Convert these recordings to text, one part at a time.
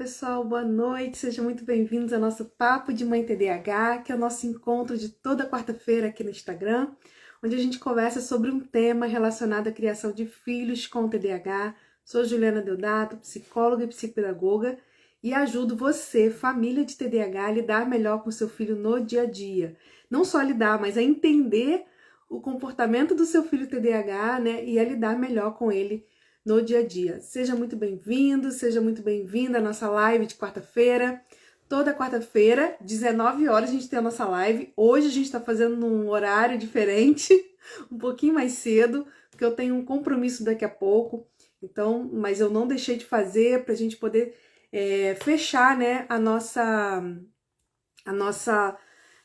pessoal, boa noite, sejam muito bem-vindos ao nosso Papo de Mãe TDAH, que é o nosso encontro de toda quarta-feira aqui no Instagram, onde a gente conversa sobre um tema relacionado à criação de filhos com TDAH. Sou Juliana Deodato, psicóloga e psicopedagoga, e ajudo você, família de TDAH, a lidar melhor com seu filho no dia a dia. Não só lidar, mas a entender o comportamento do seu filho TDAH, né, e a lidar melhor com ele no dia a dia. Seja muito bem-vindo, seja muito bem-vinda à nossa live de quarta-feira. Toda quarta-feira, 19 horas, a gente tem a nossa live. Hoje a gente está fazendo num horário diferente, um pouquinho mais cedo, porque eu tenho um compromisso daqui a pouco. Então, mas eu não deixei de fazer para a gente poder fechar, né, a nossa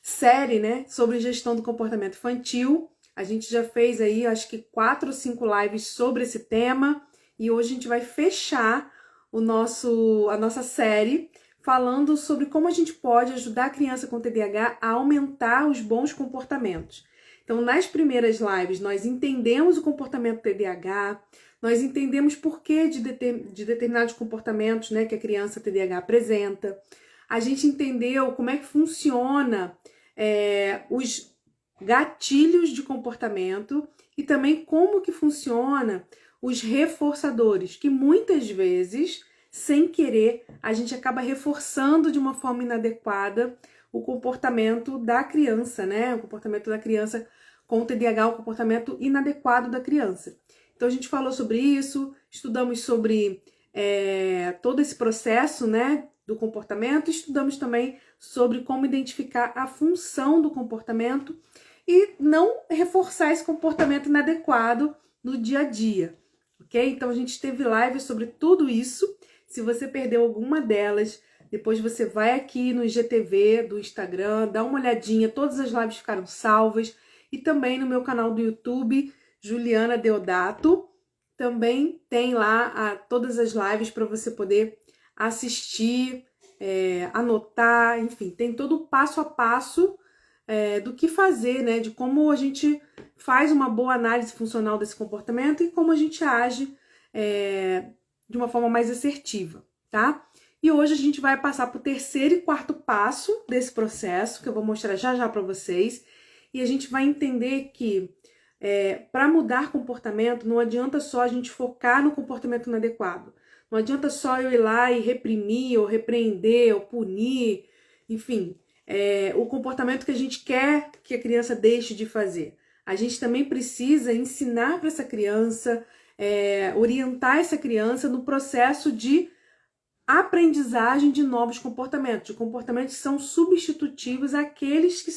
série, né, sobre gestão do comportamento infantil. A gente já fez aí, acho que 4 ou 5 lives sobre esse tema. E hoje a gente vai fechar a nossa série falando sobre como a gente pode ajudar a criança com TDAH a aumentar os bons comportamentos. Então, nas primeiras lives, nós entendemos o comportamento TDAH, nós entendemos por que de determinados comportamentos, né, que a criança TDAH apresenta. A gente entendeu como é que funciona os gatilhos de comportamento e também como que funciona os reforçadores, que muitas vezes, sem querer, a gente acaba reforçando de uma forma inadequada o comportamento da criança, né? O comportamento da criança com TDAH, o comportamento inadequado da criança. Então a gente falou sobre isso, estudamos sobre todo esse processo, né, do comportamento, estudamos também sobre como identificar a função do comportamento e não reforçar esse comportamento inadequado no dia a dia. Ok? Então a gente teve live sobre tudo isso. Se você perdeu alguma delas, depois você vai aqui no IGTV do Instagram, dá uma olhadinha, todas as lives ficaram salvas. E também no meu canal do YouTube, Juliana Deodato, também tem lá todas as lives para você poder assistir, anotar, enfim, tem todo o passo a passo do que fazer, né? De como a gente faz uma boa análise funcional desse comportamento e como a gente age de uma forma mais assertiva, tá? E hoje a gente vai passar para o terceiro e quarto passo desse processo, que eu vou mostrar já já para vocês, e a gente vai entender que para mudar comportamento, não adianta só a gente focar no comportamento inadequado. Não adianta só eu ir lá e reprimir, ou repreender, ou punir, enfim, o comportamento que a gente quer que a criança deixe de fazer. A gente também precisa ensinar para essa criança, orientar essa criança no processo de aprendizagem de novos comportamentos, de comportamentos que são substitutivos àqueles que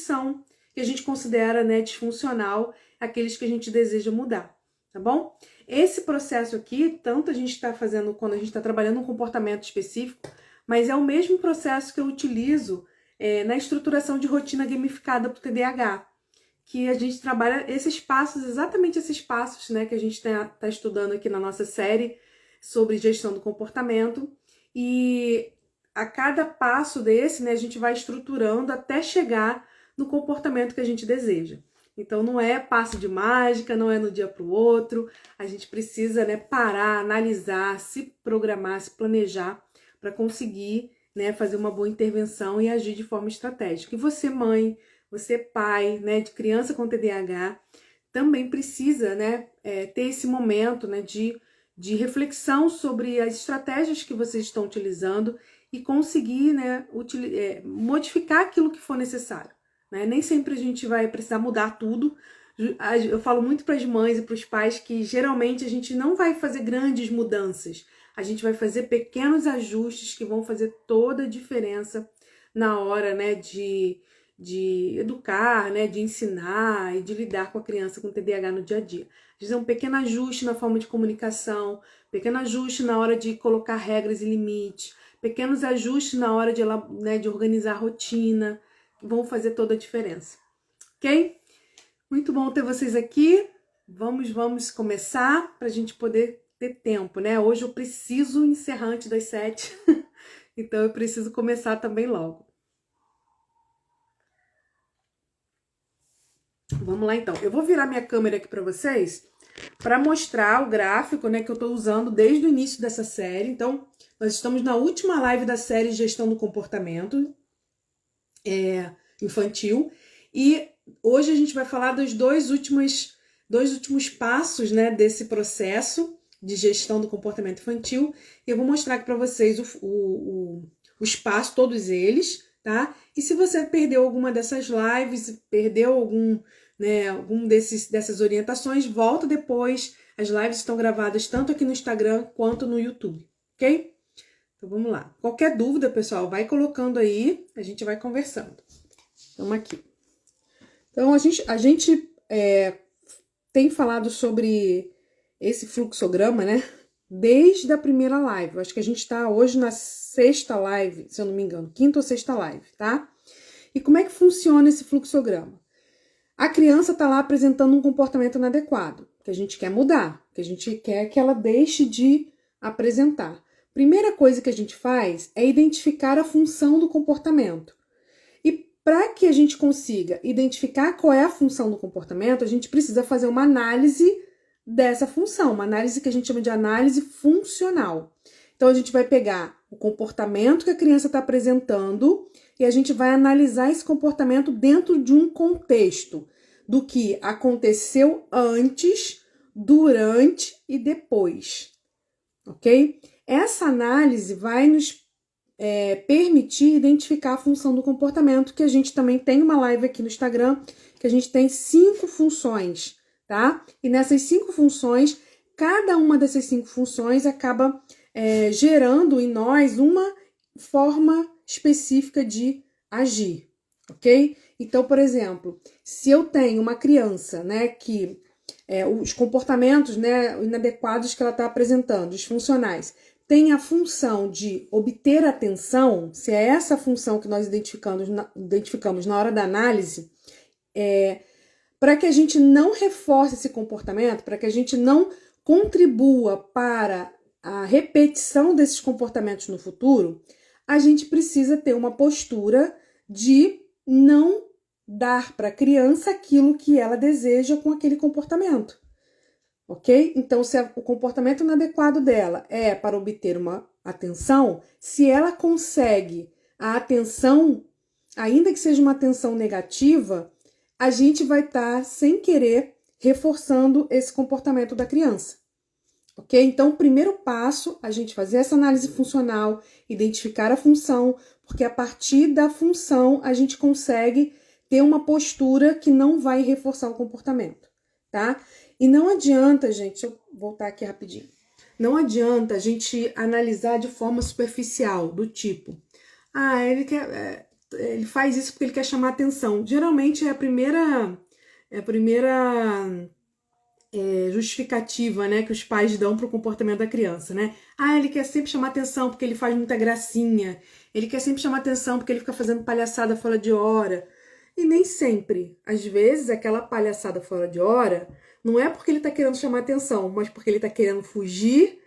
a gente considera, né, disfuncional, aqueles que a gente deseja mudar, tá bom? Esse processo aqui, tanto a gente está fazendo quando a gente está trabalhando um comportamento específico, mas é o mesmo processo que eu utilizo na estruturação de rotina gamificada para o TDAH, que a gente trabalha esses passos, exatamente esses passos, né, que a gente tá estudando aqui na nossa série sobre gestão do comportamento, e a cada passo desse, né, a gente vai estruturando até chegar no comportamento que a gente deseja. Então não é passe de mágica, não é no dia para o outro, a gente precisa, né, parar, analisar, se programar, se planejar para conseguir, né, fazer uma boa intervenção e agir de forma estratégica. E você, mãe, você, pai, né, de criança com TDAH, também precisa, né, ter esse momento, né, de reflexão sobre as estratégias que vocês estão utilizando e conseguir, né, modificar aquilo que for necessário. Né? Nem sempre a gente vai precisar mudar tudo. Eu falo muito para as mães e para os pais que geralmente a gente não vai fazer grandes mudanças. A gente vai fazer pequenos ajustes que vão fazer toda a diferença na hora, né, de educar, né, de ensinar e de lidar com a criança com TDAH no dia a dia. Às vezes é um pequeno ajuste na forma de comunicação, pequeno ajuste na hora de colocar regras e limites, pequenos ajustes na hora de organizar a rotina, que vão fazer toda a diferença. Ok? Muito bom ter vocês aqui. Vamos começar para a gente poder ter tempo, né? Hoje eu preciso encerrar antes das 7, então eu preciso começar também logo. Vamos lá então. Eu vou virar minha câmera aqui para vocês para mostrar o gráfico, né, que eu estou usando desde o início dessa série. Então, Nós estamos na última live da série Gestão do Comportamento Infantil e hoje a gente vai falar dos dois últimos passos, né, desse processo de gestão do comportamento infantil. E eu vou mostrar aqui para vocês os passos, todos eles, tá? E se você perdeu alguma dessas lives, perdeu algum dessas orientações, volta depois. As lives estão gravadas tanto aqui no Instagram quanto no YouTube, ok? Então vamos lá. Qualquer dúvida, pessoal, vai colocando aí, a gente vai conversando. Vamos aqui. Então a gente tem falado sobre esse fluxograma, né? Desde a primeira live. Eu acho que a gente está hoje na 6ª live, se eu não me engano, 5ª ou 6ª live, tá? E como é que funciona esse fluxograma? A criança está lá apresentando um comportamento inadequado, que a gente quer mudar, que a gente quer que ela deixe de apresentar. Primeira coisa que a gente faz é identificar a função do comportamento. E para que a gente consiga identificar qual é a função do comportamento, a gente precisa fazer uma análise dessa função, uma análise que a gente chama de análise funcional. Então a gente vai pegar o comportamento que a criança está apresentando e a gente vai analisar esse comportamento dentro de um contexto do que aconteceu antes, durante e depois, ok? Essa análise vai nos permitir identificar a função do comportamento, que a gente também tem uma live aqui no Instagram, que a gente tem 5 funções, tá? E nessas 5 funções, cada uma dessas 5 funções acaba gerando em nós uma forma específica de agir, ok? Então, por exemplo, se eu tenho uma criança, né, que os comportamentos, né, inadequados que ela está apresentando, disfuncionais, tem a função de obter atenção, se é essa a função que nós identificamos na hora da análise, para que a gente não reforce esse comportamento, para que a gente não contribua para a repetição desses comportamentos no futuro, a gente precisa ter uma postura de não dar para a criança aquilo que ela deseja com aquele comportamento, ok? Então, se o comportamento inadequado dela é para obter uma atenção, se ela consegue a atenção, ainda que seja uma atenção negativa, a gente vai estar, sem querer, reforçando esse comportamento da criança, ok? Então, o primeiro passo, a gente fazer essa análise funcional, identificar a função, porque a partir da função a gente consegue ter uma postura que não vai reforçar o comportamento, tá? E não adianta, gente, deixa eu voltar aqui rapidinho. Não adianta a gente analisar de forma superficial, do tipo, ele faz isso porque ele quer chamar atenção. Geralmente é a primeira justificativa, né, que os pais dão para o comportamento da criança, né? Ele quer sempre chamar atenção porque ele faz muita gracinha, ele quer sempre chamar atenção porque ele fica fazendo palhaçada fora de hora. E nem sempre. Às vezes, aquela palhaçada fora de hora não é porque ele está querendo chamar atenção, mas porque ele está querendo fugir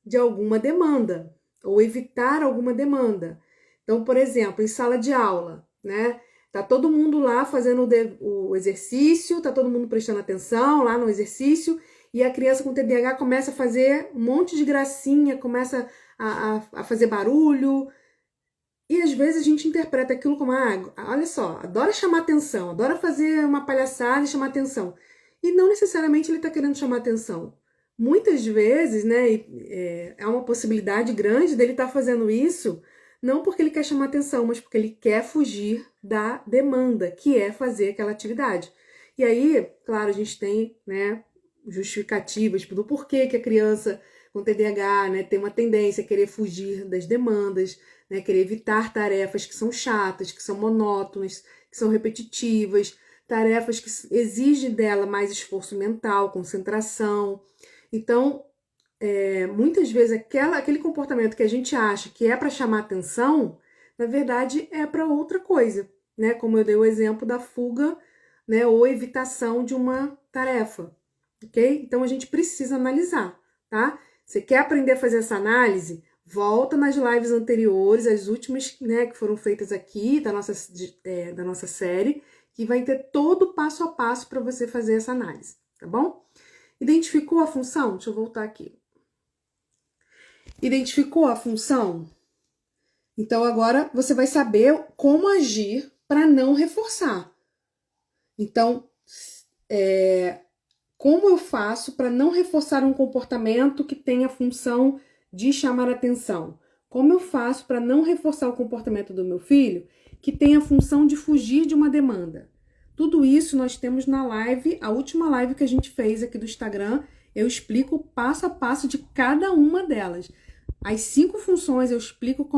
de alguma demanda ou evitar alguma demanda. Então, por exemplo, em sala de aula, né? Tá todo mundo lá fazendo o exercício, tá todo mundo prestando atenção lá no exercício, e a criança com TDAH começa a fazer um monte de gracinha, começa a fazer barulho, e às vezes a gente interpreta aquilo como, olha só, adora chamar atenção, adora fazer uma palhaçada e chamar atenção. E não necessariamente ele tá querendo chamar atenção. Muitas vezes, né, é uma possibilidade grande dele estar fazendo isso não porque ele quer chamar atenção, mas porque ele quer fugir da demanda, que é fazer aquela atividade. E aí, claro, a gente tem, né, justificativas do porquê que a criança com TDAH, né, tem uma tendência a querer fugir das demandas, né, querer evitar tarefas que são chatas, que são monótonas, que são repetitivas, tarefas que exigem dela mais esforço mental, concentração. Então, muitas vezes aquele comportamento que a gente acha que é para chamar atenção, na verdade é para outra coisa, né? Como eu dei o exemplo da fuga, né, ou evitação de uma tarefa, ok? Então a gente precisa analisar, tá? Você quer aprender a fazer essa análise? Volta nas lives anteriores, as últimas, né, que foram feitas aqui da nossa série, que vai ter todo o passo a passo para você fazer essa análise, tá bom? Identificou a função? Deixa eu voltar aqui. Identificou a função? Então agora você vai saber como agir para não reforçar. Então, como eu faço para não reforçar um comportamento que tem a função de chamar atenção? Como eu faço para não reforçar o comportamento do meu filho que tem a função de fugir de uma demanda? Tudo isso nós temos na live, a última live que a gente fez aqui do Instagram, eu explico passo a passo de cada uma delas. As 5 funções eu explico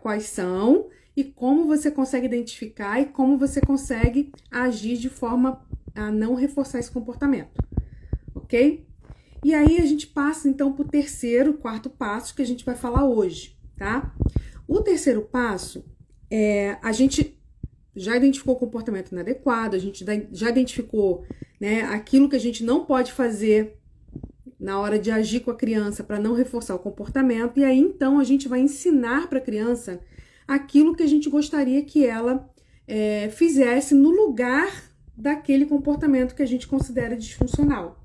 quais são e como você consegue identificar e como você consegue agir de forma a não reforçar esse comportamento, ok? E aí a gente passa então para o quarto passo que a gente vai falar hoje, tá? O terceiro passo a gente já identificou o comportamento inadequado, a gente já identificou, né, aquilo que a gente não pode fazer na hora de agir com a criança para não reforçar o comportamento, e aí então a gente vai ensinar para a criança aquilo que a gente gostaria que ela fizesse no lugar daquele comportamento que a gente considera disfuncional,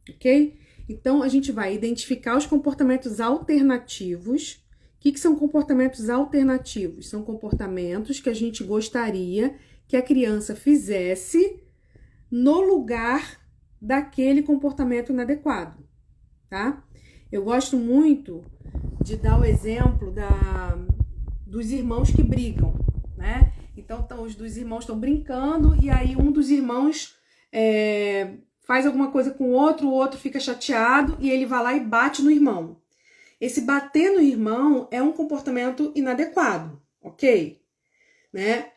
ok? Então a gente vai identificar os comportamentos alternativos. O que são comportamentos alternativos? São comportamentos que a gente gostaria que a criança fizesse no lugar daquele comportamento inadequado, tá? Eu gosto muito de dar o exemplo dos irmãos que brigam, né? Então, os dois irmãos estão brincando e aí um dos irmãos faz alguma coisa com o outro fica chateado e ele vai lá e bate no irmão. Esse bater no irmão é um comportamento inadequado, ok? Né?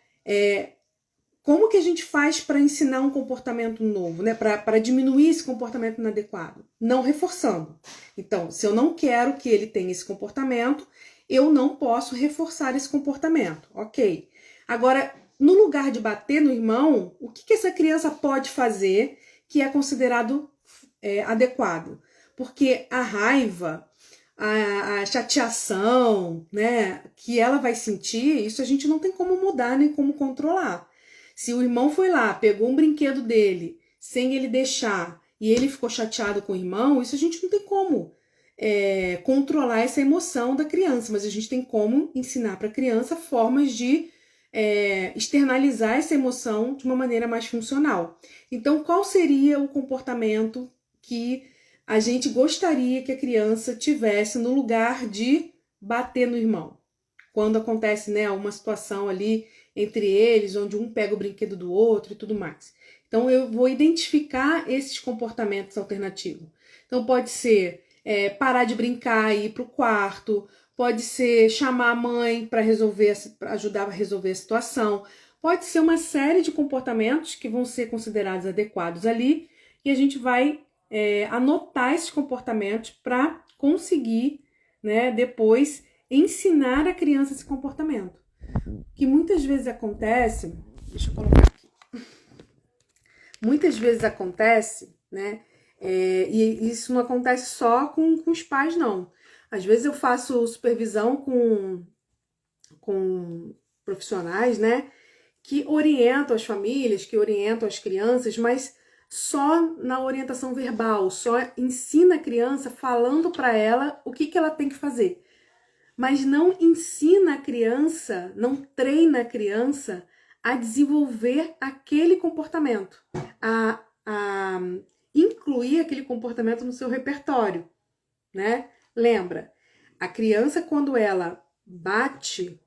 Como que a gente faz para ensinar um comportamento novo, né? Para diminuir esse comportamento inadequado? Não reforçando. Então, se eu não quero que ele tenha esse comportamento, eu não posso reforçar esse comportamento, ok? Agora, no lugar de bater no irmão, o que essa criança pode fazer que é considerado adequado? Porque a raiva, a chateação, né, que ela vai sentir, isso a gente não tem como mudar nem como controlar. Se o irmão foi lá, pegou um brinquedo dele, sem ele deixar, e ele ficou chateado com o irmão, isso a gente não tem como controlar essa emoção da criança, mas a gente tem como ensinar para a criança formas de externalizar essa emoção de uma maneira mais funcional. Então, qual seria o comportamento que a gente gostaria que a criança tivesse no lugar de bater no irmão? Quando acontece, né, uma situação ali entre eles, onde um pega o brinquedo do outro e tudo mais. Então, eu vou identificar esses comportamentos alternativos. Então, pode ser parar de brincar e ir para o quarto, pode ser chamar a mãe para ajudar a resolver a situação, pode ser uma série de comportamentos que vão ser considerados adequados ali, e a gente vai anotar esses comportamentos para conseguir, né, depois ensinar a criança esse comportamento. Que muitas vezes acontece, deixa eu colocar aqui, muitas vezes acontece, né, e isso não acontece só com os pais, não. Às vezes eu faço supervisão com profissionais, né, que orientam as famílias, que orientam as crianças, mas só na orientação verbal, só ensina a criança falando para ela o que ela tem que fazer. Mas não ensina a criança, não treina a criança a desenvolver aquele comportamento, a incluir aquele comportamento no seu repertório, né? Lembra, a criança quando ela bate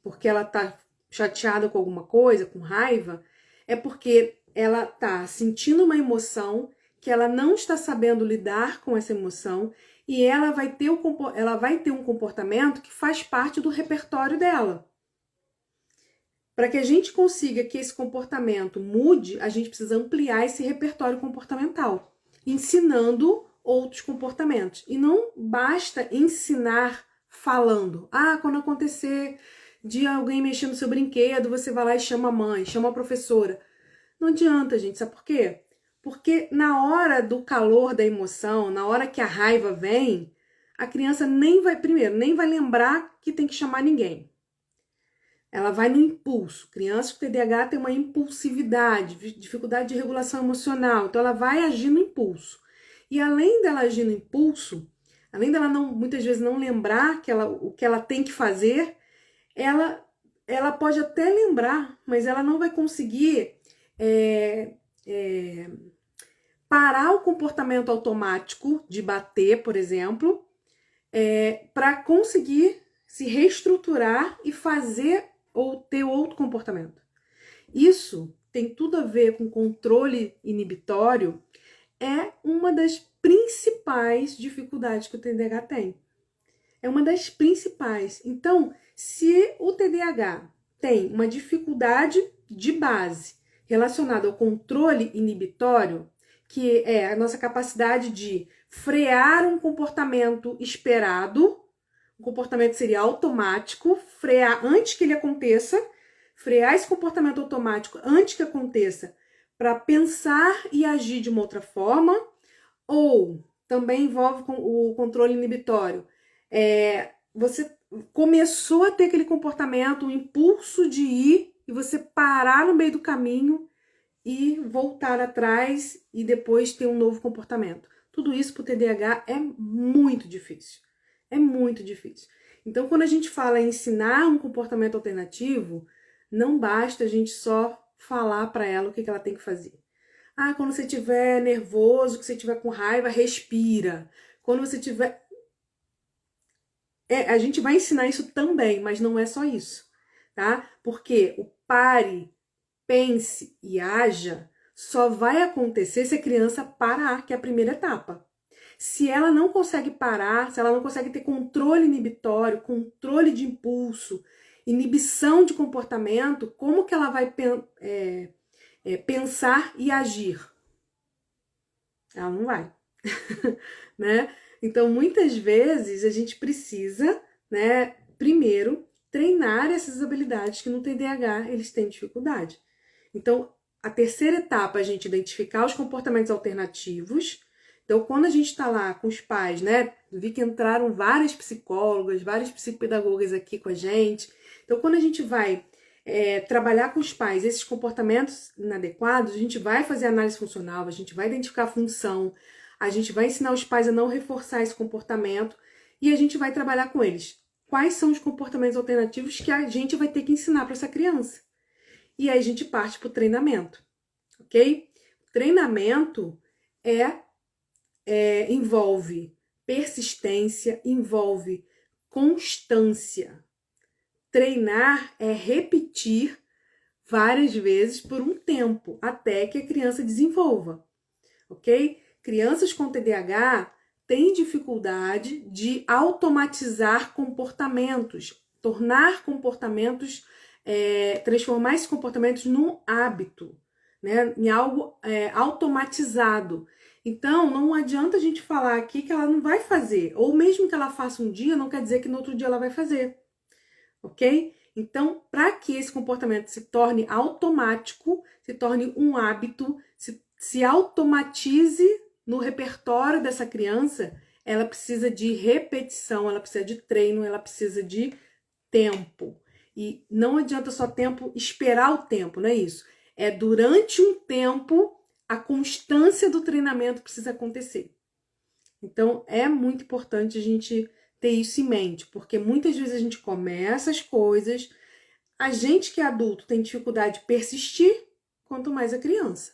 porque ela tá chateada com alguma coisa, com raiva, é porque ela tá sentindo uma emoção que ela não está sabendo lidar com essa emoção e ela vai ter um comportamento que faz parte do repertório dela. Para que a gente consiga que esse comportamento mude, a gente precisa ampliar esse repertório comportamental, ensinando outros comportamentos. E não basta ensinar falando. Quando acontecer de alguém mexer no seu brinquedo, você vai lá e chama a mãe, chama a professora. Não adianta, gente. Sabe por quê? Porque na hora do calor da emoção, na hora que a raiva vem, a criança nem vai lembrar que tem que chamar ninguém. Ela vai no impulso. Crianças com TDAH têm uma impulsividade, dificuldade de regulação emocional. Então, ela vai agir no impulso. E além dela agir no impulso, além dela não, muitas vezes não lembrar o que ela tem que fazer, ela pode até lembrar, mas ela não vai conseguir parar o comportamento automático de bater, por exemplo, para conseguir se reestruturar e fazer ou ter outro comportamento. Isso tem tudo a ver com controle inibitório, é uma das principais dificuldades que o TDAH tem. É uma das principais. Então, se o TDAH tem uma dificuldade de base relacionada ao controle inibitório, que é a nossa capacidade de frear um comportamento esperado, o comportamento seria automático, frear antes que ele aconteça, frear esse comportamento automático antes que aconteça, para pensar e agir de uma outra forma, ou também envolve o controle inibitório. Você começou a ter aquele comportamento, um impulso de ir, e você parar no meio do caminho e voltar atrás e depois ter um novo comportamento. Tudo isso para o TDAH é muito difícil. É muito difícil. Então, quando a gente fala em ensinar um comportamento alternativo, não basta a gente só falar para ela o que ela tem que fazer. Quando você estiver nervoso, que você estiver com raiva, respira. Quando você estiver... a gente vai ensinar isso também, mas não é só isso, tá? Porque o pare, pense e haja só vai acontecer se a criança parar, que é a primeira etapa. Se ela não consegue parar, se ela não consegue ter controle inibitório, controle de impulso, inibição de comportamento, como que ela vai pensar e agir? Ela não vai, né? Então, muitas vezes, a gente precisa, né, primeiro, treinar essas habilidades que no TDAH eles têm dificuldade. Então, a terceira etapa é a gente identificar os comportamentos alternativos. Então, quando a gente está lá com os pais, né? Vi que entraram várias psicólogas, várias psicopedagogas aqui com a gente. Então, quando a gente vai trabalhar com os pais esses comportamentos inadequados, a gente vai fazer análise funcional, a gente vai identificar a função, a gente vai ensinar os pais a não reforçar esse comportamento e a gente vai trabalhar com eles. Quais são os comportamentos alternativos que a gente vai ter que ensinar para essa criança? E aí a gente parte para o treinamento, ok? Treinamento envolve persistência, envolve constância. Treinar é repetir várias vezes por um tempo, até que a criança desenvolva, ok? Crianças com TDAH têm dificuldade de automatizar comportamentos, tornar comportamentos, transformar esses comportamentos num hábito, né? Em algo automatizado. Então, não adianta a gente falar aqui que ela não vai fazer, ou mesmo que ela faça um dia, não quer dizer que no outro dia ela vai fazer, ok? Então, para que esse comportamento se torne automático, se torne um hábito, se automatize no repertório dessa criança, ela precisa de repetição, ela precisa de treino, ela precisa de tempo. E não adianta só esperar o tempo, não é isso. É durante um tempo, a constância do treinamento precisa acontecer. Então, é muito importante a gente ter isso em mente, porque muitas vezes a gente começa as coisas, a gente que é adulto tem dificuldade de persistir, quanto mais a criança.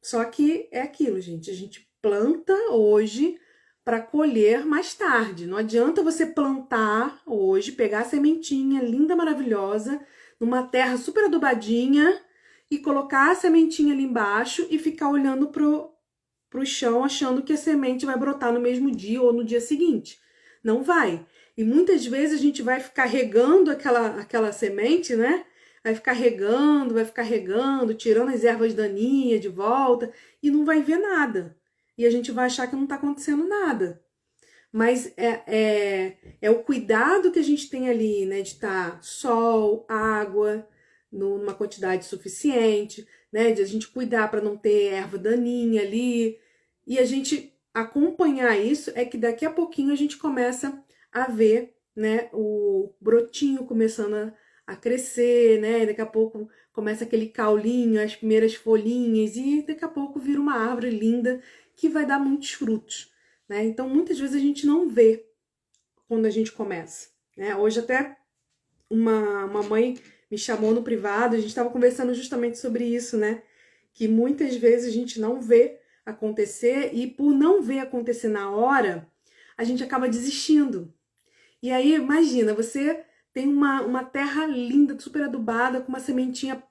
Só que é aquilo, gente, a gente planta hoje para colher mais tarde. Não adianta você plantar hoje, pegar a sementinha linda, maravilhosa, numa terra super adubadinha e colocar a sementinha ali embaixo e ficar olhando pro chão achando que a semente vai brotar no mesmo dia ou no dia seguinte. Não vai. E muitas vezes a gente vai ficar regando aquela semente, né? Vai ficar regando, tirando as ervas daninhas de volta e não vai ver nada. E a gente vai achar que não está acontecendo nada. Mas é o cuidado que a gente tem ali, né? De estar sol, água, numa quantidade suficiente, né? De a gente cuidar para não ter erva daninha ali. E a gente acompanhar isso é que daqui a pouquinho a gente começa a ver, né? O brotinho começando a crescer, né? E daqui a pouco começa aquele caulinho, as primeiras folhinhas e daqui a pouco vira uma árvore linda que vai dar muitos frutos, né? Então, muitas vezes a gente não vê quando a gente começa, né? Hoje até uma mãe me chamou no privado, a gente estava conversando justamente sobre isso, né? Que muitas vezes a gente não vê acontecer e por não ver acontecer na hora, a gente acaba desistindo. E aí, imagina, você tem uma terra linda, super adubada, com uma sementinha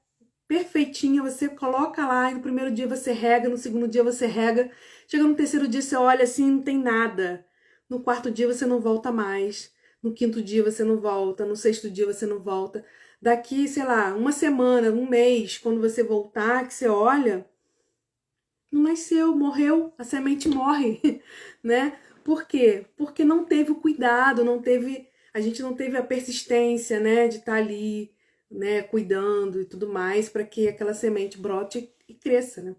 perfeitinha, você coloca lá e no primeiro dia você rega, no segundo dia você rega, chega no terceiro dia você olha assim, não tem nada. No quarto dia você não volta mais, no quinto dia você não volta, no sexto dia você não volta. Daqui, sei lá, uma semana, um mês, quando você voltar, que você olha, não nasceu, morreu, a semente morre, né? Por quê? Porque não teve o cuidado, a gente não teve a persistência, né, de estar ali, né, cuidando e tudo mais para que aquela semente brote e cresça, né?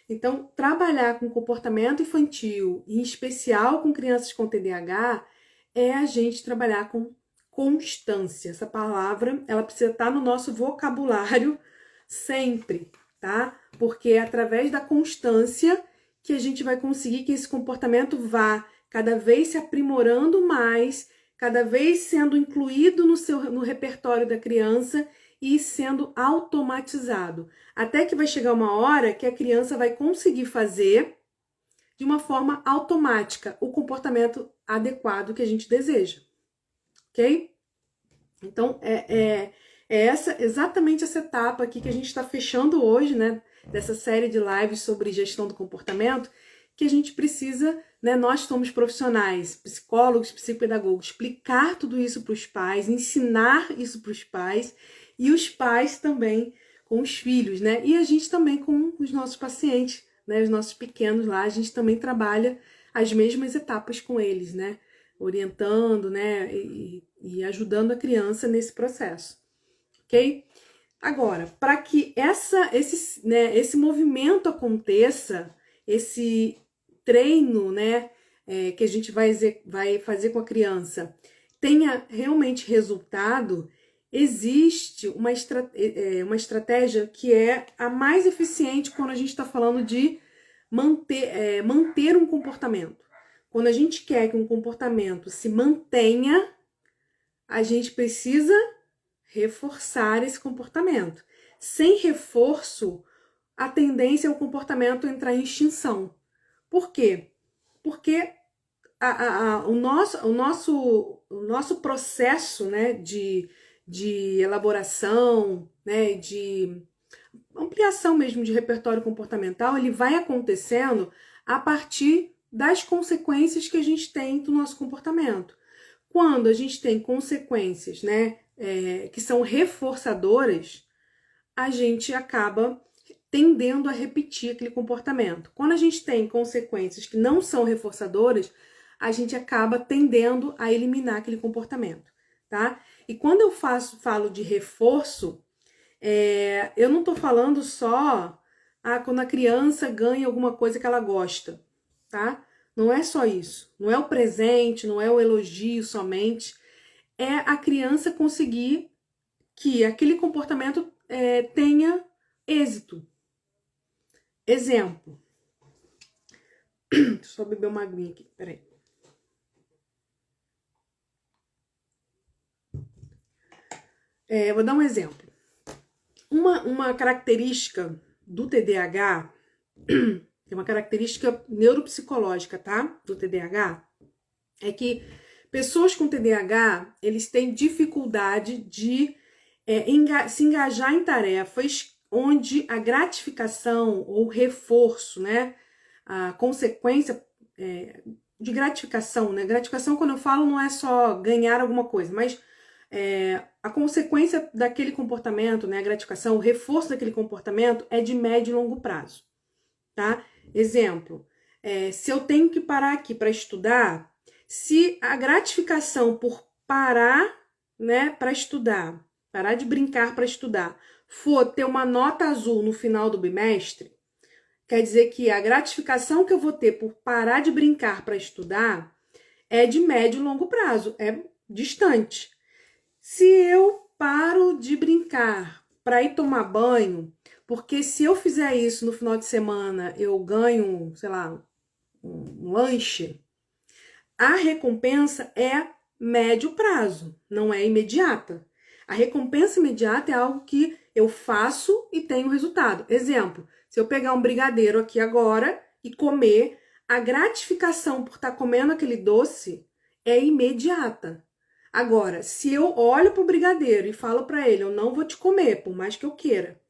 Então, trabalhar com comportamento infantil, em especial com crianças com TDAH, é a gente trabalhar com constância. Essa palavra, ela precisa estar no nosso vocabulário sempre, tá? Porque é através da constância que a gente vai conseguir que esse comportamento vá cada vez se aprimorando mais, cada vez sendo incluído no repertório da criança e sendo automatizado. Até que vai chegar uma hora que a criança vai conseguir fazer de uma forma automática o comportamento adequado que a gente deseja, ok? Então, exatamente essa etapa aqui que a gente está fechando hoje, né? Dessa série de lives sobre gestão do comportamento, que a gente precisa, né? Nós somos profissionais, psicólogos, psicopedagogos, explicar tudo isso para os pais, ensinar isso para os pais e os pais também com os filhos, né? E a gente também com os nossos pacientes, né? Os nossos pequenos lá, a gente também trabalha as mesmas etapas com eles, né? Orientando, né? E ajudando a criança nesse processo, ok? Agora, para que esse movimento aconteça, esse treino, né, que a gente vai fazer com a criança, tenha realmente resultado, existe uma estratégia que é a mais eficiente quando a gente está falando de manter um comportamento. Quando a gente quer que um comportamento se mantenha, a gente precisa reforçar esse comportamento. Sem reforço, a tendência é o comportamento entrar em extinção. Por quê? Porque o nosso processo, né, de elaboração, né, de ampliação mesmo de repertório comportamental, ele vai acontecendo a partir das consequências que a gente tem do nosso comportamento. Quando a gente tem consequências, né, que são reforçadoras, a gente acaba tendendo a repetir aquele comportamento. Quando a gente tem consequências que não são reforçadoras, a gente acaba tendendo a eliminar aquele comportamento, tá? E quando eu falo de reforço, eu não estou falando só quando a criança ganha alguma coisa que ela gosta, tá? Não é só isso. Não é o presente, não é o elogio somente. É a criança conseguir que aquele comportamento tenha êxito. Exemplo. Deixa eu só beber uma aguinha aqui, peraí. Vou dar um exemplo. Uma característica do TDAH, é uma característica neuropsicológica, tá? Do TDAH, é que pessoas com TDAH, eles têm dificuldade de se engajar em tarefas onde a gratificação ou reforço, né, a consequência de gratificação, né? Gratificação, quando eu falo, não é só ganhar alguma coisa, mas a consequência daquele comportamento, né, a gratificação, o reforço daquele comportamento é de médio e longo prazo, tá? Exemplo, se eu tenho que parar aqui para estudar, se a gratificação por parar, né, para estudar, parar de brincar para estudar, for ter uma nota azul no final do bimestre, quer dizer que a gratificação que eu vou ter por parar de brincar para estudar é de médio e longo prazo, é distante. Se eu paro de brincar para ir tomar banho, porque se eu fizer isso no final de semana, eu ganho, sei lá, um lanche, A recompensa é médio prazo, não é imediata. A recompensa imediata é algo que eu faço e tenho resultado. Exemplo, se eu pegar um brigadeiro aqui agora e comer, a gratificação por estar comendo aquele doce é imediata. Agora, se eu olho para o brigadeiro e falo para ele, eu não vou te comer, por mais que eu queira,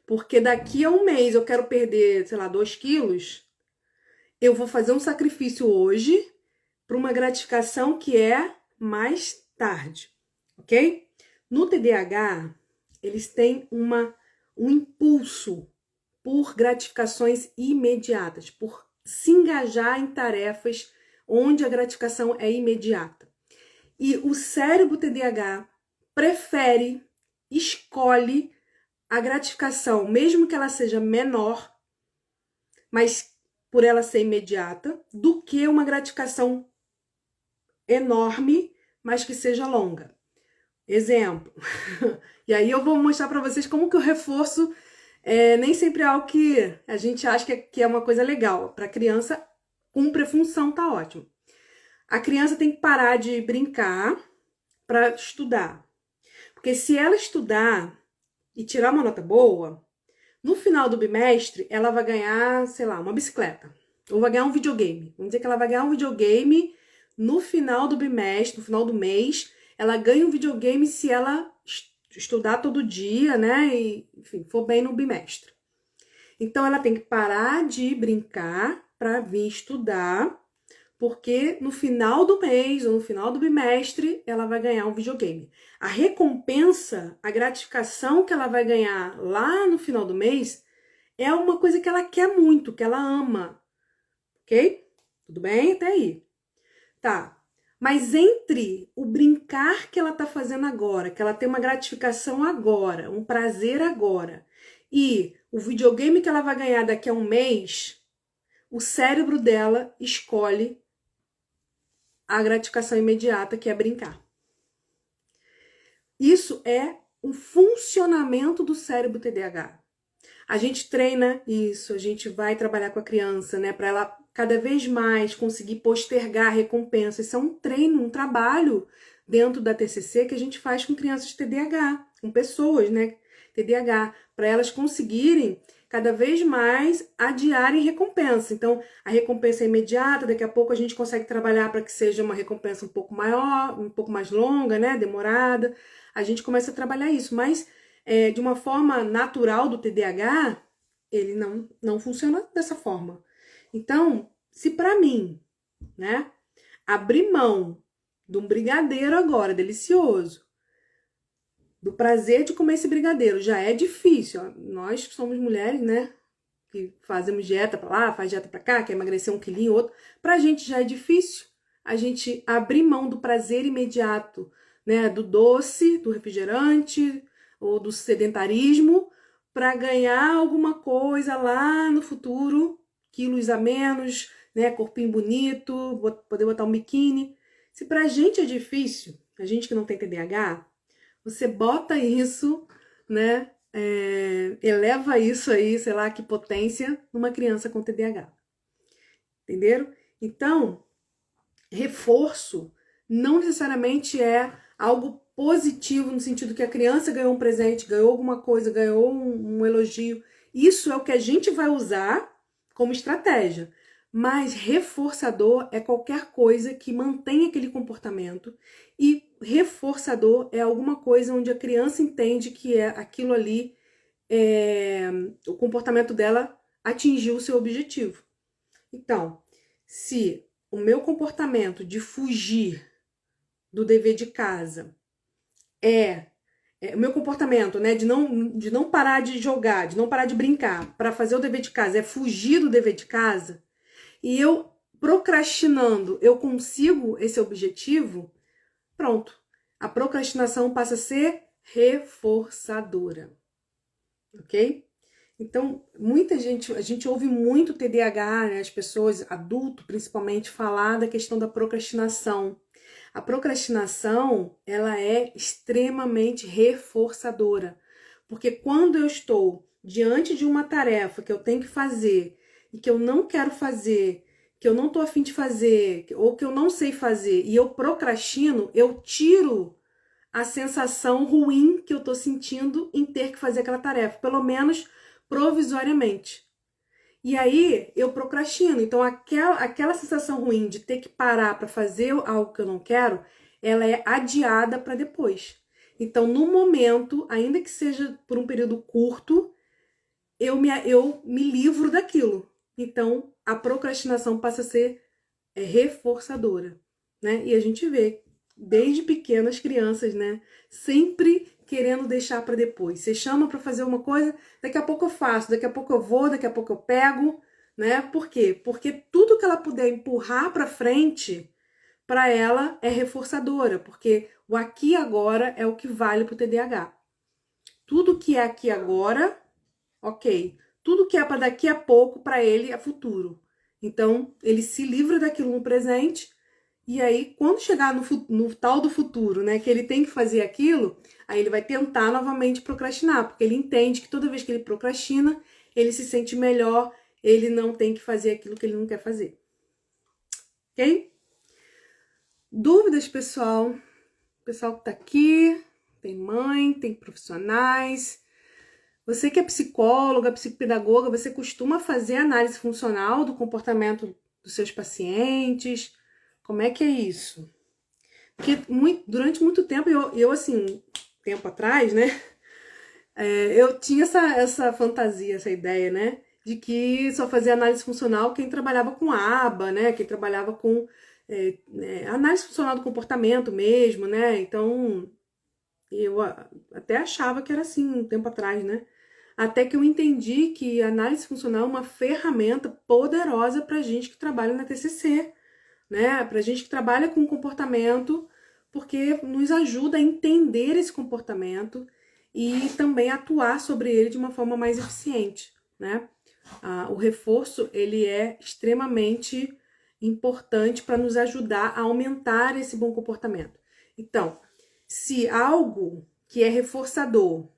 porque daqui a um mês eu quero perder, sei lá, 2 quilos, eu vou fazer um sacrifício hoje para uma gratificação que é mais tarde, ok? No TDAH, eles têm um impulso por gratificações imediatas, por se engajar em tarefas onde a gratificação é imediata. E o cérebro TDAH prefere, escolhe a gratificação, mesmo que ela seja menor, mas por ela ser imediata, do que uma gratificação enorme, mas que seja longa. Exemplo. E aí eu vou mostrar para vocês como que o reforço nem sempre é algo que a gente acha que é uma coisa legal. Para a criança, cumpre a função, tá ótimo. A criança tem que parar de brincar para estudar. Porque se ela estudar e tirar uma nota boa, no final do bimestre, ela vai ganhar, sei lá, uma bicicleta. Ou vai ganhar um videogame. Vamos dizer que ela vai ganhar um videogame no final do bimestre, no final do mês. Ela ganha um videogame se ela estudar todo dia, né? E, enfim, for bem no bimestre. Então, ela tem que parar de brincar para vir estudar, porque no final do mês ou no final do bimestre, ela vai ganhar um videogame. A recompensa, a gratificação que ela vai ganhar lá no final do mês é uma coisa que ela quer muito, que ela ama. Ok? Tudo bem até aí? Tá. Mas entre o brincar que ela tá fazendo agora, que ela tem uma gratificação agora, um prazer agora, e o videogame que ela vai ganhar daqui a um mês, o cérebro dela escolhe a gratificação imediata, que é brincar. Isso é um funcionamento do cérebro TDAH. A gente treina isso, a gente vai trabalhar com a criança, né, para ela cada vez mais conseguir postergar a recompensa. Isso é um treino, um trabalho dentro da TCC que a gente faz com crianças de TDAH, com pessoas, né, TDAH, para elas conseguirem cada vez mais adiarem recompensa. Então, a recompensa é imediata, daqui a pouco a gente consegue trabalhar para que seja uma recompensa um pouco maior, um pouco mais longa, né, demorada. A gente começa a trabalhar isso, mas de uma forma natural do TDAH, ele não funciona dessa forma. Então, se para mim, né, abrir mão de um brigadeiro agora, delicioso, do prazer de comer esse brigadeiro, já é difícil. Ó. Nós somos mulheres, né, que fazemos dieta pra lá, faz dieta pra cá, quer emagrecer 1 quilinho, outro. Pra gente já é difícil a gente abrir mão do prazer imediato, né, do doce, do refrigerante, ou do sedentarismo, para ganhar alguma coisa lá no futuro, quilos a menos, né, corpinho bonito, poder botar um biquíni. Se pra gente é difícil, a gente que não tem TDAH, você bota isso, né, eleva isso aí, sei lá que potência, numa criança com TDAH. Entenderam? Então, reforço não necessariamente é algo positivo no sentido que a criança ganhou um presente, ganhou alguma coisa, ganhou um elogio. Isso é o que a gente vai usar como estratégia. Mas reforçador é qualquer coisa que mantém aquele comportamento, e reforçador é alguma coisa onde a criança entende que aquilo ali, o comportamento dela atingiu o seu objetivo. Então, se o meu comportamento de fugir do dever de casa o meu comportamento, né, de não parar de jogar, de não parar de brincar, para fazer o dever de casa, é fugir do dever de casa, e eu procrastinando, eu consigo esse objetivo, pronto. A procrastinação passa a ser reforçadora. Ok? Então, a gente ouve muito TDAH, né, as pessoas, adulto principalmente, falar da questão da procrastinação. A procrastinação, ela é extremamente reforçadora, porque quando eu estou diante de uma tarefa que eu tenho que fazer e que eu não quero fazer, que eu não tô a fim de fazer, ou que eu não sei fazer, e eu procrastino, eu tiro a sensação ruim que eu tô sentindo em ter que fazer aquela tarefa, pelo menos provisoriamente. E aí eu procrastino. Então aquela sensação ruim de ter que parar para fazer algo que eu não quero, ela é adiada para depois. Então no momento, ainda que seja por um período curto, eu me livro daquilo. Então a procrastinação passa a ser reforçadora, né? E a gente vê desde pequenas crianças, né? Sempre querendo deixar para depois. Você chama para fazer uma coisa, daqui a pouco eu faço, daqui a pouco eu vou, daqui a pouco eu pego, né? Por quê? Porque tudo que ela puder empurrar para frente, para ela é reforçadora, porque o aqui e agora é o que vale para o TDAH. Tudo que é aqui agora, ok. Tudo que é para daqui a pouco, para ele é futuro. Então, ele se livra daquilo no presente. E aí, quando chegar no tal do futuro, né, que ele tem que fazer aquilo, aí ele vai tentar novamente procrastinar, porque ele entende que toda vez que ele procrastina, ele se sente melhor, ele não tem que fazer aquilo que ele não quer fazer. Ok? Dúvidas, pessoal? Pessoal que tá aqui, tem mãe, tem profissionais. Você que é psicóloga, psicopedagoga, você costuma fazer análise funcional do comportamento dos seus pacientes? Como é que é isso? Porque durante muito tempo, eu assim, tempo atrás, né? Eu tinha essa fantasia, essa ideia, né? De que só fazia análise funcional quem trabalhava com aba, né? Quem trabalhava com análise funcional do comportamento mesmo, né? Então, eu até achava que era assim um tempo atrás, né? Até que eu entendi que a análise funcional é uma ferramenta poderosa para gente que trabalha na TCC, né? Para gente que trabalha com comportamento, porque nos ajuda a entender esse comportamento e também atuar sobre ele de uma forma mais eficiente, né? O reforço, ele é extremamente importante para nos ajudar a aumentar esse bom comportamento. Então, se algo que é reforçador,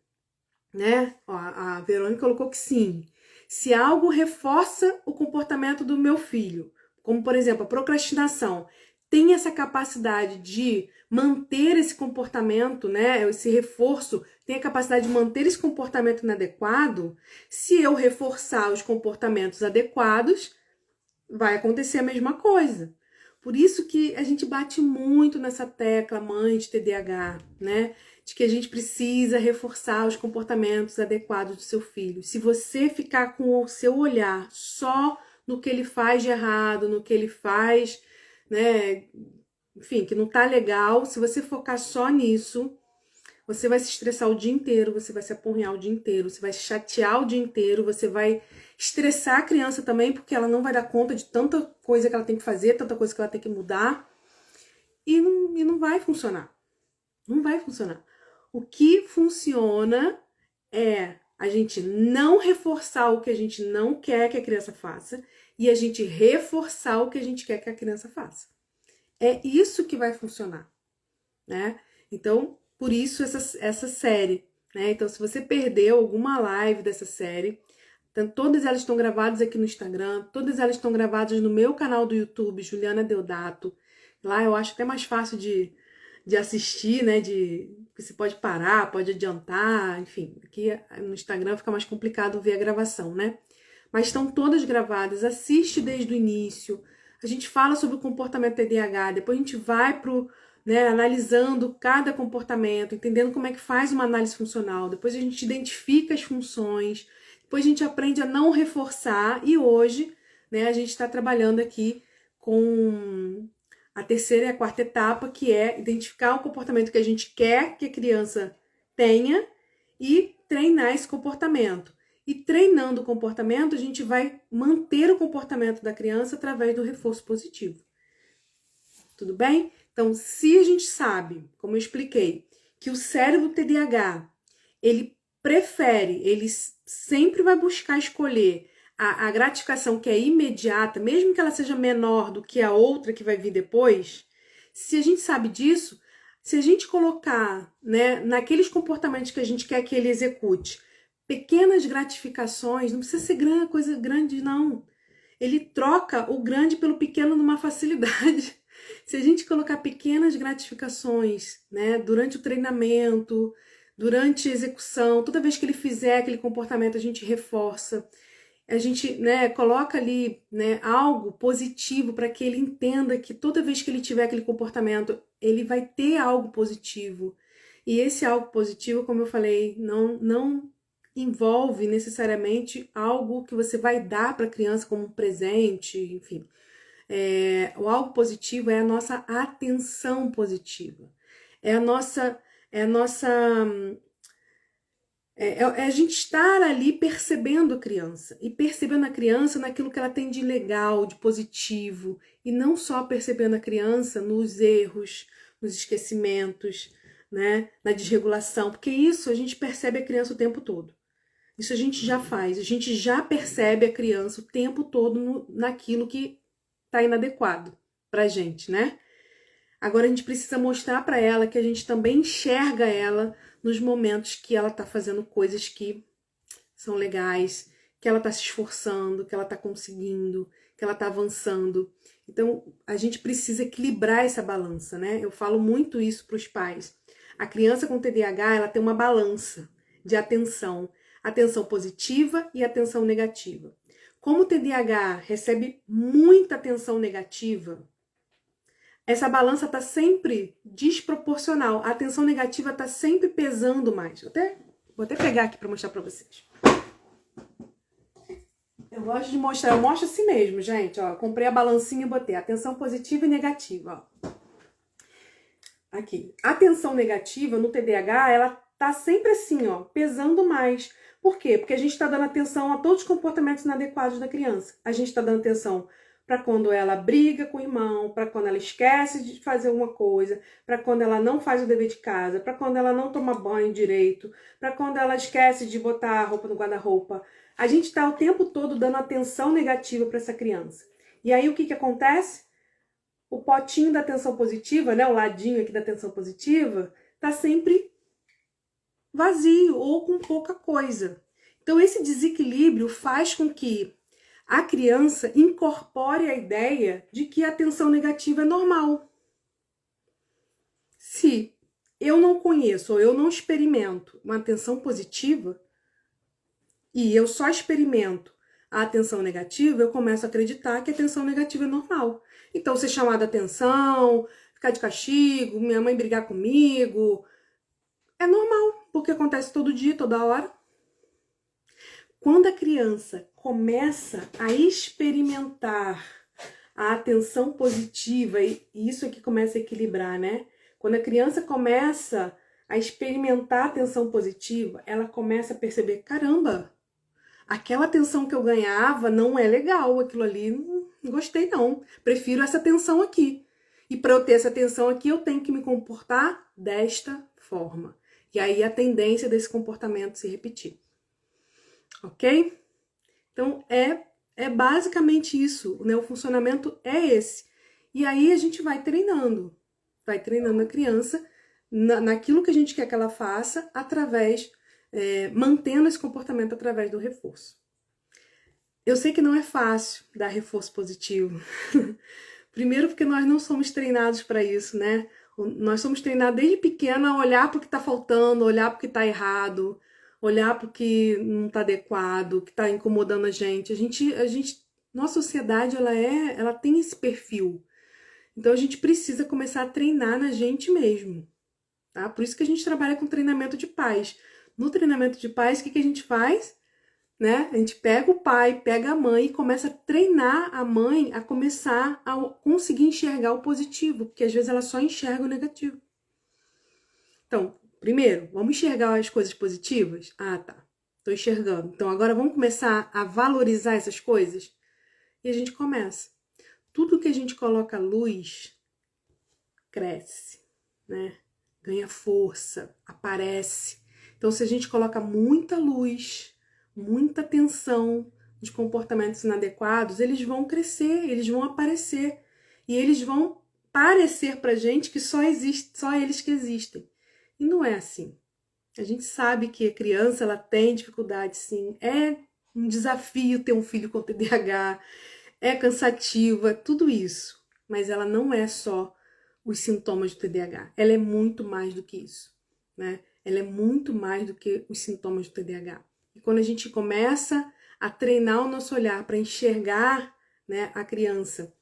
né? Ó, a Verônica colocou que sim. Se algo reforça o comportamento do meu filho, como por exemplo a procrastinação, tem essa capacidade de manter esse comportamento, né? Esse reforço tem a capacidade de manter esse comportamento inadequado. Se eu reforçar os comportamentos adequados, vai acontecer a mesma coisa. Por isso que a gente bate muito nessa tecla, mãe de TDAH, né? De que a gente precisa reforçar os comportamentos adequados do seu filho. Se você ficar com o seu olhar só no que ele faz de errado, no que ele faz, né? Enfim, que não tá legal, se você focar só nisso, você vai se estressar o dia inteiro, você vai se apurrinhar o dia inteiro, você vai se chatear o dia inteiro, você vai estressar a criança também, porque ela não vai dar conta de tanta coisa que ela tem que fazer, tanta coisa que ela tem que mudar, e não vai funcionar. Não vai funcionar. O que funciona é a gente não reforçar o que a gente não quer que a criança faça e a gente reforçar o que a gente quer que a criança faça. É isso que vai funcionar, né? Então, por isso essa série, né? Então, se você perdeu alguma live dessa série, então, todas elas estão gravadas aqui no Instagram, todas elas estão gravadas no meu canal do YouTube, Juliana Deodato. Lá eu acho até mais fácil de assistir, né? Você pode parar, pode adiantar, enfim. Aqui no Instagram fica mais complicado ver a gravação, né? Mas estão todas gravadas, assiste desde o início. A gente fala sobre o comportamento TDAH, depois a gente vai pro, né, analisando cada comportamento, entendendo como é que faz uma análise funcional. Depois a gente identifica as funções, depois a gente aprende a não reforçar. E hoje, né, a gente está trabalhando aqui com a terceira e a quarta etapa, que é identificar o comportamento que a gente quer que a criança tenha e treinar esse comportamento. E treinando o comportamento, a gente vai manter o comportamento da criança através do reforço positivo. Tudo bem? Então, se a gente sabe, como eu expliquei, que o cérebro TDAH, ele prefere, ele sempre vai buscar escolher a gratificação que é imediata, mesmo que ela seja menor do que a outra que vai vir depois. Se a gente sabe disso, se a gente colocar, né, naqueles comportamentos que a gente quer que ele execute, pequenas gratificações, não precisa ser coisa grande, não. ele troca o grande pelo pequeno numa facilidade. Se a gente colocar pequenas gratificações, né, durante o treinamento, durante a execução, toda vez que ele fizer aquele comportamento, a gente reforça. A gente, né, coloca ali, né, algo positivo para que ele entenda que toda vez que ele tiver aquele comportamento, ele vai ter algo positivo. E esse algo positivo, como eu falei, não envolve necessariamente algo que você vai dar para a criança como um presente, enfim. O algo positivo é a nossa atenção positiva. É a nossa a gente estar ali percebendo a criança e percebendo a criança naquilo que ela tem de legal, de positivo, e não só percebendo a criança nos erros, nos esquecimentos, né, na desregulação, porque isso a gente percebe a criança o tempo todo. Isso a gente já faz, a gente já percebe a criança o tempo todo naquilo que está inadequado pra gente, né? Agora a gente precisa mostrar para ela que a gente também enxerga ela nos momentos que ela tá fazendo coisas que são legais, que ela tá se esforçando, que ela tá conseguindo, que ela tá avançando. Então, a gente precisa equilibrar essa balança, né? Eu falo muito isso para os pais. A criança com TDAH, ela tem uma balança de atenção, atenção positiva e atenção negativa. Como o TDAH recebe muita atenção negativa, essa balança está sempre desproporcional. A atenção negativa está sempre pesando mais. Vou até pegar aqui para mostrar para vocês. Eu gosto de mostrar, eu mostro assim mesmo, gente. Ó, comprei a balancinha e botei atenção positiva e negativa. Ó. Aqui. Atenção negativa no TDAH, ela tá sempre assim, ó, pesando mais. Por quê? Porque a gente está dando atenção a todos os comportamentos inadequados da criança. A gente está dando atenção para quando ela briga com o irmão, para quando ela esquece de fazer alguma coisa, para quando ela não faz o dever de casa, para quando ela não toma banho direito, para quando ela esquece de botar a roupa no guarda-roupa. A gente está o tempo todo dando atenção negativa para essa criança. E aí o que acontece? O potinho da atenção positiva, né, o ladinho aqui da atenção positiva, tá sempre vazio ou com pouca coisa. Então esse desequilíbrio faz com que a criança incorpore a ideia de que a atenção negativa é normal. Se eu não conheço ou eu não experimento uma atenção positiva e eu só experimento a atenção negativa, eu começo a acreditar que a atenção negativa é normal. Então, ser chamada atenção, ficar de castigo, minha mãe brigar comigo, é normal, porque acontece todo dia, toda hora. Quando a criança começa a experimentar a atenção positiva, e isso aqui começa a equilibrar, né? Quando a criança começa a experimentar a atenção positiva, ela começa a perceber, caramba, aquela atenção que eu ganhava não é legal, aquilo ali não gostei não, prefiro essa atenção aqui. E para eu ter essa atenção aqui, eu tenho que me comportar desta forma. E aí a tendência desse comportamento se repetir. Ok? Então, é basicamente isso, né? O funcionamento é esse. E aí a gente vai treinando a criança naquilo que a gente quer que ela faça, mantendo esse comportamento através do reforço. Eu sei que não é fácil dar reforço positivo. Primeiro porque nós não somos treinados para isso, né? Nós somos treinados desde pequena a olhar para o que está faltando, olhar para o que está errado, olhar para o que não está adequado, que está incomodando a gente. Nossa sociedade, ela tem esse perfil. Então a gente precisa começar a treinar na gente mesmo, tá? Por isso que a gente trabalha com treinamento de pais. No treinamento de pais, o que a gente faz? Né? A gente pega o pai, pega a mãe e começa a treinar a mãe a começar a conseguir enxergar o positivo, porque às vezes ela só enxerga o negativo. Então, primeiro, vamos enxergar as coisas positivas? Ah, tá. Tô enxergando. Então agora vamos começar a valorizar essas coisas? E a gente começa. Tudo que a gente coloca luz cresce, né? Ganha força, aparece. Então se a gente coloca muita luz, muita atenção de comportamentos inadequados, eles vão crescer, eles vão aparecer. E eles vão parecer pra gente que só eles que existem. E não é assim. A gente sabe que a criança ela tem dificuldade, sim. É um desafio ter um filho com TDAH. é cansativa, tudo isso. Mas ela não é só os sintomas do TDAH. Ela é muito mais do que isso, né? Ela é muito mais do que os sintomas do TDAH. E quando a gente começa a treinar o nosso olhar para enxergar, né, a criança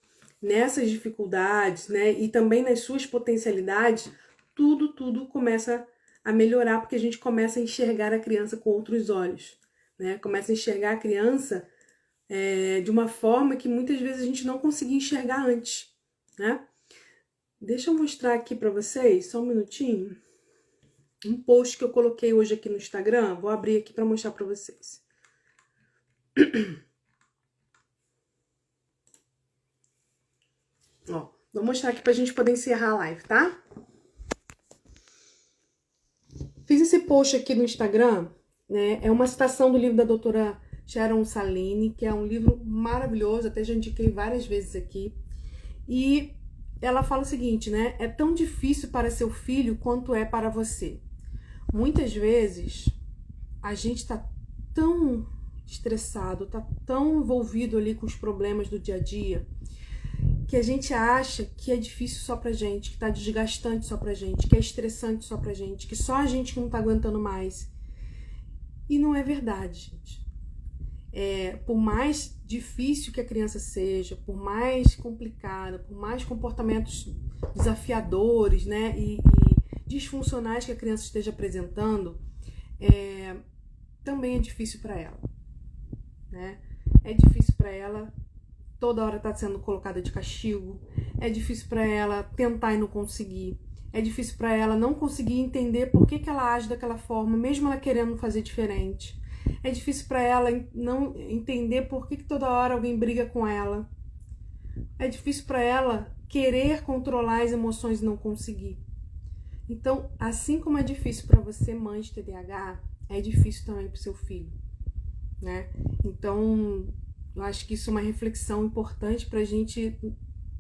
nessas dificuldades, né, e também nas suas potencialidades, tudo começa a melhorar, porque a gente começa a enxergar a criança com outros olhos, né? Começa a enxergar a criança de uma forma que muitas vezes a gente não conseguia enxergar antes, né? Deixa eu mostrar aqui para vocês, só um minutinho, um post que eu coloquei hoje aqui no Instagram. Vou abrir aqui para mostrar para vocês. Ó, vou mostrar aqui pra gente poder encerrar a live, tá? Fiz esse post aqui no Instagram, né? É uma citação do livro da doutora Sharon Salini, que é um livro maravilhoso, até já indiquei várias vezes aqui. E ela fala o seguinte, né? É tão difícil para seu filho quanto é para você. Muitas vezes a gente tá tão estressado, tá tão envolvido ali com os problemas do dia a dia, que a gente acha que é difícil só pra gente, que tá desgastante só pra gente, que é estressante só pra gente, que só a gente que não tá aguentando mais. E não é verdade, gente. Por mais difícil que a criança seja, por mais complicada, por mais comportamentos desafiadores, né, e disfuncionais que a criança esteja apresentando, também é difícil para ela, né? É difícil para ela toda hora tá sendo colocada de castigo, é difícil para ela tentar e não conseguir, é difícil para ela não conseguir entender por que ela age daquela forma, mesmo ela querendo fazer diferente. É difícil para ela não entender por que toda hora alguém briga com ela. É difícil para ela querer controlar as emoções e não conseguir. Então, assim como é difícil para você, mãe de TDAH, é difícil também para o seu filho, né? Então, eu acho que isso é uma reflexão importante pra gente.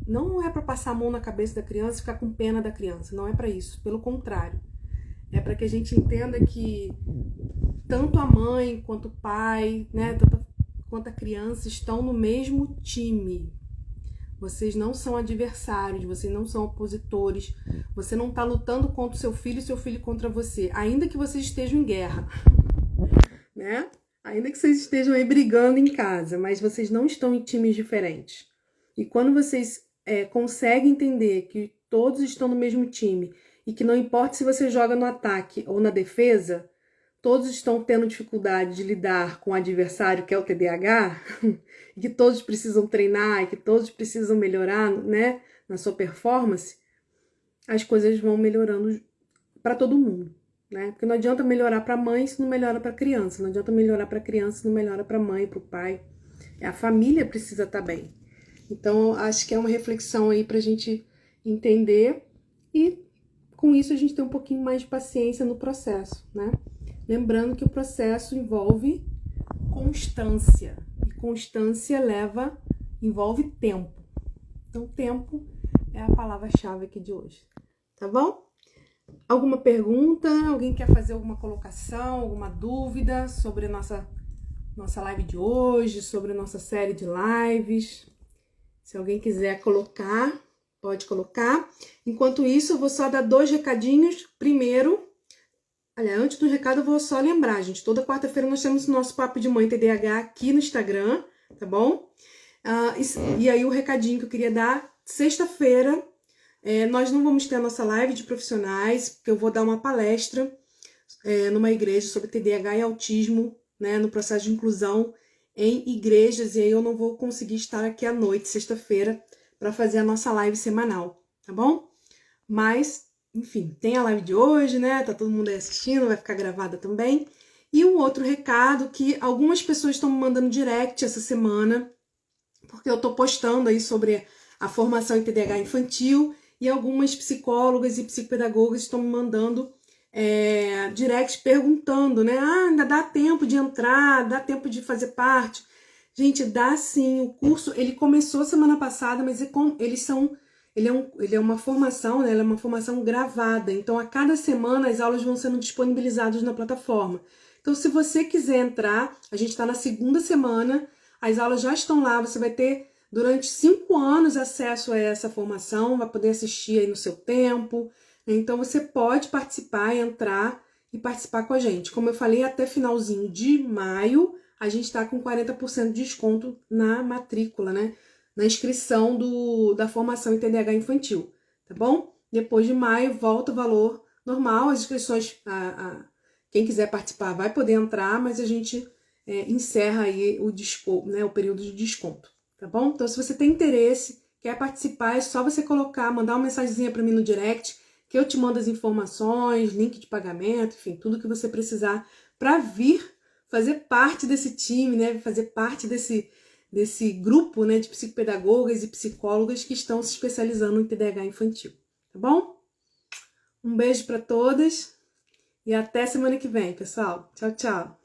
Não é para passar a mão na cabeça da criança e ficar com pena da criança, não é para isso, pelo contrário. É para que a gente entenda que tanto a mãe quanto o pai, né, quanto a criança estão no mesmo time. Vocês não são adversários, vocês não são opositores, você não está lutando contra o seu filho contra você, ainda que vocês estejam em guerra, né? Ainda que vocês estejam aí brigando em casa, mas vocês não estão em times diferentes. E quando vocês conseguem entender que todos estão no mesmo time e que não importa se você joga no ataque ou na defesa, todos estão tendo dificuldade de lidar com o adversário, que é o TDAH, e que todos precisam treinar, e que todos precisam melhorar, né, na sua performance, as coisas vão melhorando para todo mundo, né? Porque não adianta melhorar para a mãe se não melhora para a criança, não adianta melhorar para a criança se não melhora para a mãe, para o pai. A família precisa estar bem. Então, acho que é uma reflexão aí para a gente entender e, com isso, a gente ter um pouquinho mais de paciência no processo, né? Lembrando que o processo envolve constância. E constância envolve tempo. Então, tempo é a palavra-chave aqui de hoje. Tá bom? Alguma pergunta? Alguém quer fazer alguma colocação, alguma dúvida sobre a nossa live de hoje, sobre a nossa série de lives? Se alguém quiser colocar, pode colocar. Enquanto isso, eu vou só dar 2 recadinhos. Primeiro, antes do recado, eu vou só lembrar, gente. Toda quarta-feira nós temos o nosso Papo de Mãe TDAH aqui no Instagram, tá bom? E aí o recadinho que eu queria dar, sexta-feira, nós não vamos ter a nossa live de profissionais, porque eu vou dar uma palestra numa igreja sobre TDAH e autismo, né, no processo de inclusão em igrejas, e aí eu não vou conseguir estar aqui à noite, sexta-feira, para fazer a nossa live semanal, tá bom? Mas, enfim, tem a live de hoje, né? Tá todo mundo aí assistindo, vai ficar gravada também. E um outro recado que algumas pessoas estão me mandando direct essa semana, porque eu tô postando aí sobre a formação em TDAH infantil, e algumas psicólogas e psicopedagogas estão me mandando direct perguntando, né? Ainda dá tempo de entrar, dá tempo de fazer parte. Gente, dá sim. O curso, ele começou semana passada, mas ele é uma formação, né? Ela é uma formação gravada. Então, a cada semana, as aulas vão sendo disponibilizadas na plataforma. Então, se você quiser entrar, a gente está na segunda semana, as aulas já estão lá, você vai ter durante 5 anos acesso a essa formação, vai poder assistir aí no seu tempo. Então você pode participar, entrar e participar com a gente. Como eu falei, até finalzinho de maio, a gente está com 40% de desconto na matrícula, né? Na inscrição da formação em TDAH infantil, tá bom? Depois de maio, volta o valor normal. As inscrições, quem quiser participar vai poder entrar, mas a gente encerra aí o desconto, né? O período de desconto, tá bom? Então, se você tem interesse, quer participar, é só você mandar uma mensagenzinha para mim no direct, que eu te mando as informações, link de pagamento, enfim, tudo que você precisar para vir fazer parte desse time, né? Fazer parte desse grupo, né, de psicopedagogas e psicólogas que estão se especializando em TDAH infantil, tá bom? Um beijo para todas e até semana que vem, pessoal. Tchau, tchau!